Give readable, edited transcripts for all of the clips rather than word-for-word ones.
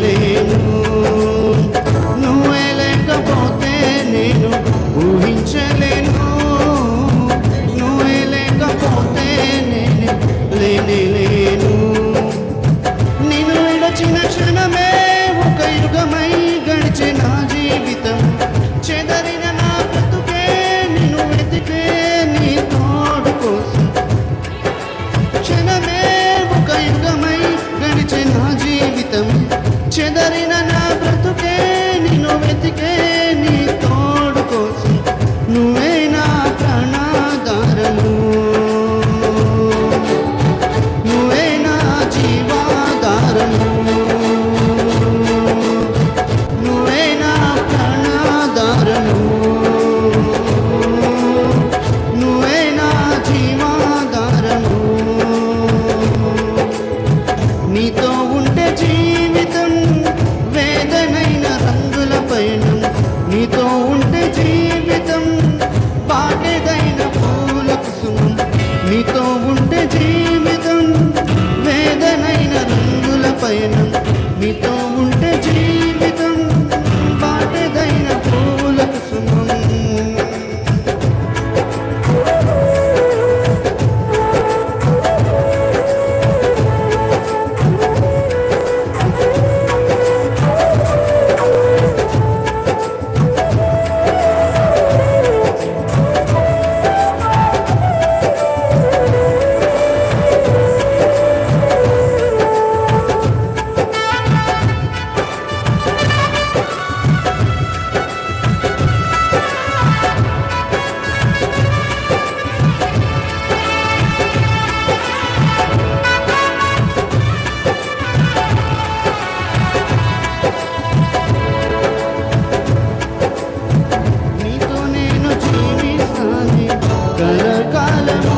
లేను. నువ్వే లేకపోతే నేను ఊహించలేను. నువ్వే లేకపోతే నేను లేను. నిన్ను విడచిన క్షణమే ఒక యుగమై గడిచే నా జీవితం. చెదరిన నా బ్రతుకే నిన్ను వెతికే నీ తోడు కోసం. క్షణమే ఒక యుగమై గడిచే నా జీవితం. చెదరిన నా బ్రతుకే నిన్ను వెతికే నీ తోడు కోసం. నువ్వే నా ప్రాణాధారము, నువ్వే నా జీవాధారము, నువ్వే నా ప్రాణాధారము, నువ్వే నా జీవాధారము. నీతో ఉంటే జీవితం వేదనైన రంగుల పయనం. నీతో ఉంటే జీవితం పాటేదైన పూల కుసుమం. నీతో ఉంటే జీవితం వేదనైన రంగుల పయనం. నీతో ఉంటే జీవితం పాటేదైన పూల కుసుమం. నీతో నేను జీవిస్తాను కలకాలము.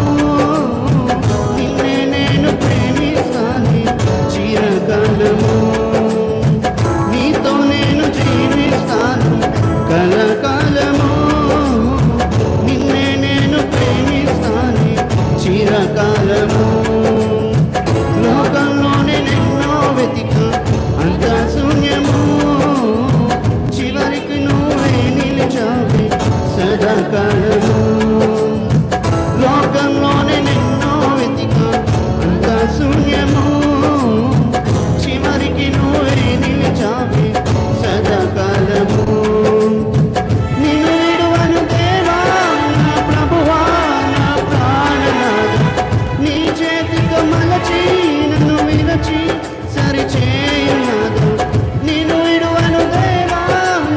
నిన్నే నేను ప్రేమిస్తాను చిరకాలము. నీతో నేను జీవిస్తాను కలకాలము. నిన్నే నేను ప్రేమిస్తాను చిరకాలము. లోకంలోనే నిన్నో వెతికా అంతా శూన్యము. చివరికి నువ్వే నిలిచావు సదాకాలము. లోకంలోనే నిన్నో వెతికా అంతా శూన్యము. చివరికి నువ్వే నిలిచావు సదాకాలము. నిన్ను విడువను దేవా నా ప్రభువా నా ప్రాణనాథ. నీ చేతితో మలచి నన్ను విరచి సరిచేయునాథ. నిన్ను విడువను దేవా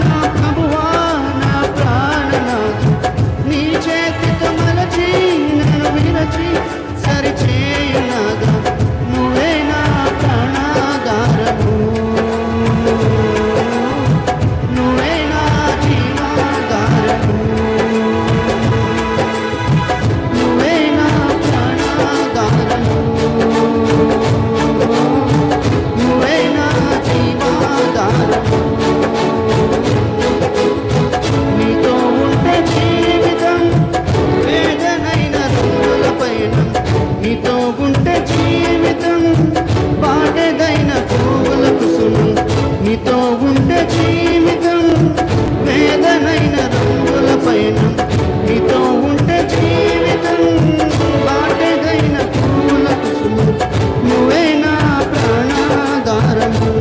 నా ప్రభువా నా ప్రాణనాథ. నీ చేతితో మలచి నన్ను విరచి సరిచేయునాథ. నువ్వే నా ప్రాణాధారము, నువ్వే నా జీవాధారము, నువ్వే నా ప్రాణాధారము, నువ్వే నా జీవాధారము. నీతో ఉంటే జీవితం వేదనైన రంగుల పయనం. నీతో ఉంటే జీవితం పాటేదైన పూల కుసుమం. నీతో ఉంటే జీవితం వేదనైన రంగుల పయనం. నీతో ఉంటే జీవితం పాటేదైన పూల కుసుమం. నువ్వే నా ప్రాణాధారము,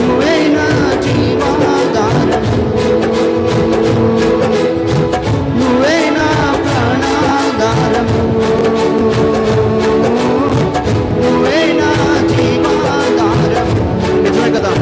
నువ్వే నా జీవాధారము, నువ్వే నా ప్రాణాధారము, నువ్వే నా జీవాధారము. నిజమే కదా.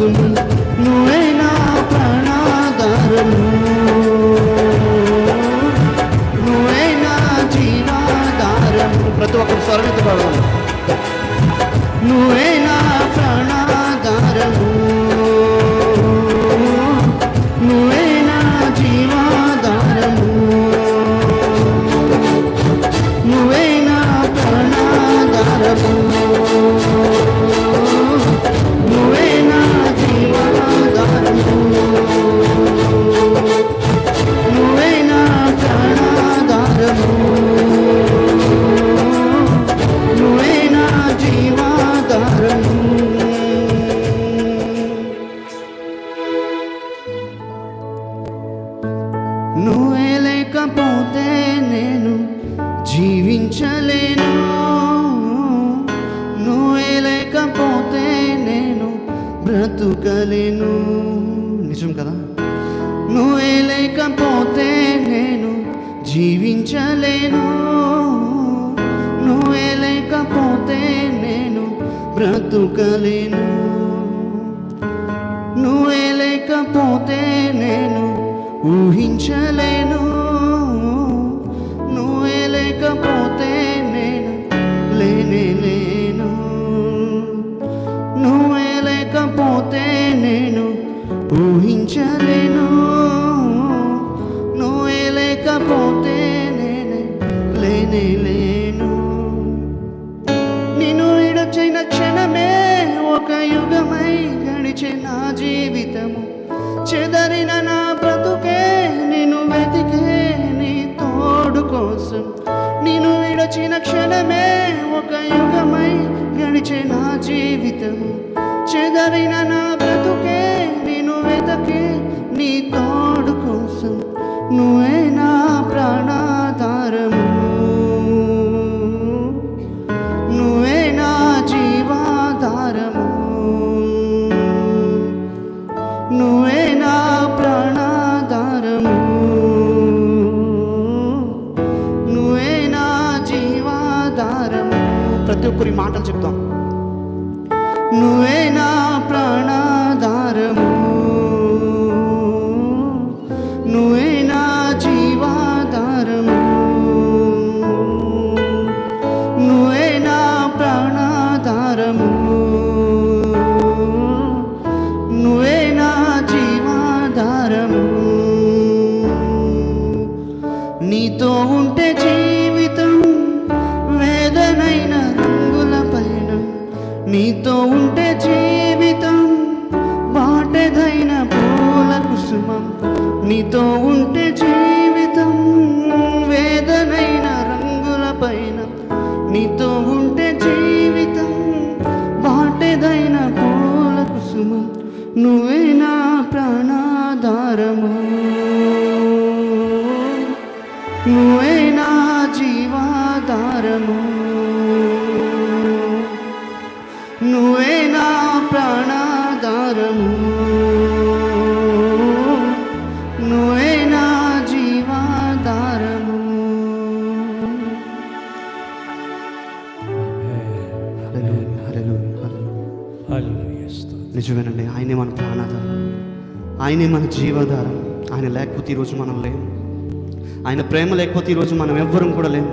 కోసము నువ్వే నా ప్రాణాధారము, నువ్వే నా జీవాధారము. ప్రతి ఒక్కరు స్వరమిత భావం. నువ్వే నా ప్రాణాధారము, నువ్వే నా జీవాధారము, నువ్వే నా ప్రాణాధారము, నువ్వే నా జీవాధారము, నువ్వే నా ప్రాణాధారము, నువ్వే నా జీవాధారము. నువ్వే లేకపోతే నేను జీవించలేను, నువ్వే లేకపోతే నేను బ్రతుకలేను. నిజం కదా? నువ్వే లేకపోతే నేను జీవించలేను, నువ్వే లేకపోతే నేను బ్రతుకలేను, నువ్వే లేకపోతే నేను ఊహించలేను, నువ్వే లేకపోతే నేను లేనేలేను, నువ్వే లేకపోతే నేను ఊహించలేను, నువ్వే లేకపోతే నేను లేనేలేను. నిన్ను విడచిన క్షణమే ఒక యుగమై గడిచే నా జీవితము, చెదరిన నా బ్రతుకే నిన్ను వెతికే నీ తోడు కోసం. నిన్ను విడచిన క్షణమే ఒక యుగమై గడిచే నా జీవితము, చెదరిన నా బ్రతుకే నిన్ను వెతికే నీ తోడు కోసం. నువ్వే నా ప్రాణాధారము, నువ్వే నా జీవాధారము, నువ్వే నా ప్రాణాధారము, నువ్వే నా జీవాధారము. ప్రతి ఒక్కరి మాటలు చెప్తాం. నువ్వే నా ప్రాణాధారము, నువ్వే నా జీవాధారము, నువ్వే నా ప్రాణాధారము, నువ్వే నా జీవాధారము. నీతో ఉంటే జీవితం వేదనైన రంగుల పైన, నీతో ఉంటే జీవితం బాటెదైన పూల కుసుమం, నీతో ఉంటే జీవితం వేదనైన రంగుల పైన, నీతో ఉంటే జీవితం బాటెదైన పూల కుసుమం. నువ్వే నా ప్రాణాధారము, నువ్వే నా జీవాధారము, నువ్వే నా ప్రాణాధారము, నువ్వే నా జీవాధారము. నిజమేనండి, ఆయనే మన ప్రాణాధారం, ఆయనే మన జీవాధారం. ఆయన లేకపోతే ఈరోజు మనం లేము, ఆయన ప్రేమ లేకపోతే ఈరోజు మనం ఎవ్వరం కూడా లేము.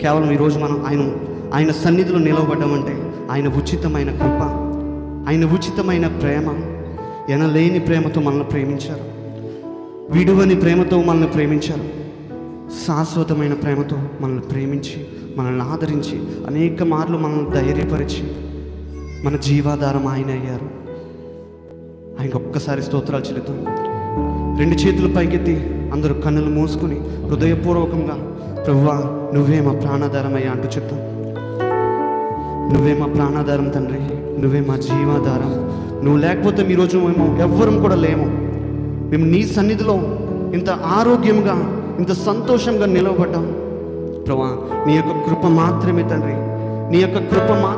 కేవలం ఈరోజు మనం ఆయన సన్నిధిలో నిలవబడ్డామంటే ఆయన ఉచితమైన కృప, ఆయన ఉచితమైన ప్రేమ, ఎనలేని ప్రేమతో మనల్ని ప్రేమించారు, విడువని ప్రేమతో మనల్ని ప్రేమించారు, శాశ్వతమైన ప్రేమతో మనల్ని ప్రేమించి మనల్ని ఆదరించి అనేక మార్లు మనల్ని ధైర్యపరిచి మన జీవాధారం ఆయన అయ్యారు. ఆయనకు ఒక్కసారి స్తోత్రాలు చెల్లుతాం. రెండు చేతులు పైకెత్తి అందరూ కన్నులు మూసుకుని హృదయపూర్వకంగా ప్రభువా నువ్వే మా ప్రాణాధారమయ్యా అంటూ చెప్తాం. నువ్వే మా ప్రాణాధారం తండ్రి, నువ్వే మా జీవాధారం. నువ్వు లేకపోతే ఈరోజు మేము ఎవ్వరం కూడా లేము. మేము నీ సన్నిధిలో ఇంత ఆరోగ్యంగా ఇంత సంతోషంగా నిలవబడ్డాం. ప్రభువా నీ యొక్క కృప మాత్రమే తండ్రి, నీ యొక్క కృప